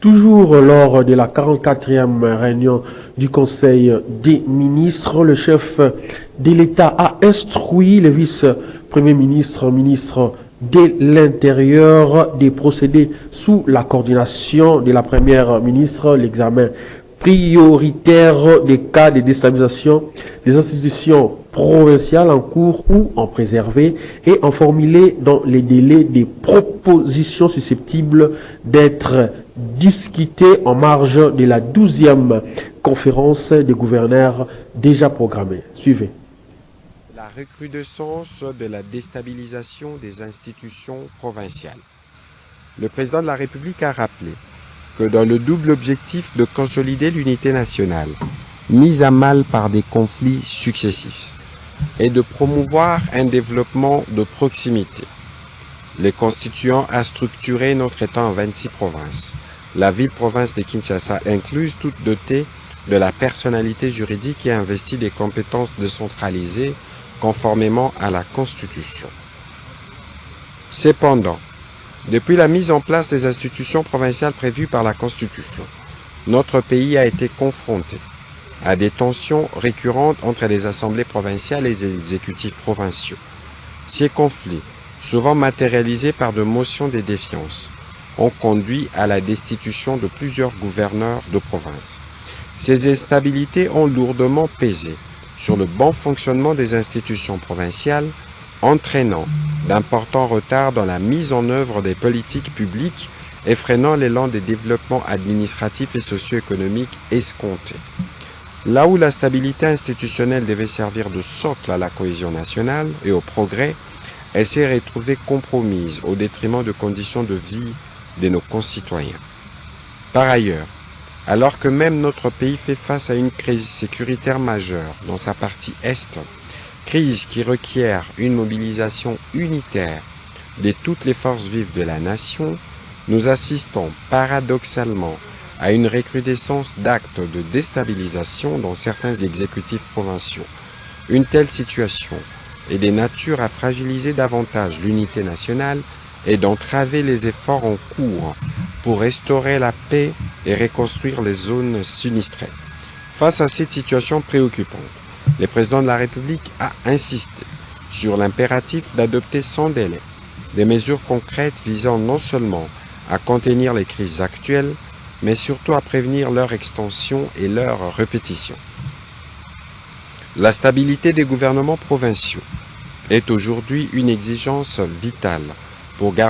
Toujours lors de la 44e réunion du Conseil des ministres, le chef de l'État a instruit le vice-premier ministre, ministre de l'Intérieur, de procéder sous la coordination de la première ministre l'examen prioritaire des cas de déstabilisation des institutions provinciales en cours ou en préservé et en formulé dans les délais des propositions susceptibles d'être discutées en marge de la 12e conférence des gouverneurs déjà programmée. Suivez. La recrudescence de la déstabilisation des institutions provinciales. Le président de la République a rappelé que dans le double objectif de consolider l'unité nationale, mise à mal par des conflits successifs, et de promouvoir un développement de proximité, les constituants a structuré notre État en 26 provinces. La ville-province de Kinshasa incluse, toute dotée de la personnalité juridique et investie des compétences décentralisées conformément à la Constitution. Cependant, depuis la mise en place des institutions provinciales prévues par la Constitution, notre pays a été confronté à des tensions récurrentes entre les assemblées provinciales et les exécutifs provinciaux. Ces conflits, souvent matérialisés par de motions de défiance, ont conduit à la destitution de plusieurs gouverneurs de province. Ces instabilités ont lourdement pesé sur le bon fonctionnement des institutions provinciales, entraînant d'importants retards dans la mise en œuvre des politiques publiques et freinant l'élan des développements administratifs et socio-économiques escomptés. Là où la stabilité institutionnelle devait servir de socle à la cohésion nationale et au progrès, elle s'est retrouvée compromise au détriment de conditions de vie de nos concitoyens. Par ailleurs, alors que même notre pays fait face à une crise sécuritaire majeure dans sa partie Est, crise qui requiert une mobilisation unitaire de toutes les forces vives de la nation, nous assistons paradoxalement à une recrudescence d'actes de déstabilisation dans certains exécutifs provinciaux. Une telle situation est de nature à fragiliser davantage l'unité nationale et d'entraver les efforts en cours pour restaurer la paix et reconstruire les zones sinistrées. Face à cette situation préoccupante, le président de la République a insisté sur l'impératif d'adopter sans délai des mesures concrètes visant non seulement à contenir les crises actuelles, mais surtout à prévenir leur extension et leur répétition. La stabilité des gouvernements provinciaux est aujourd'hui une exigence vitale pour garantir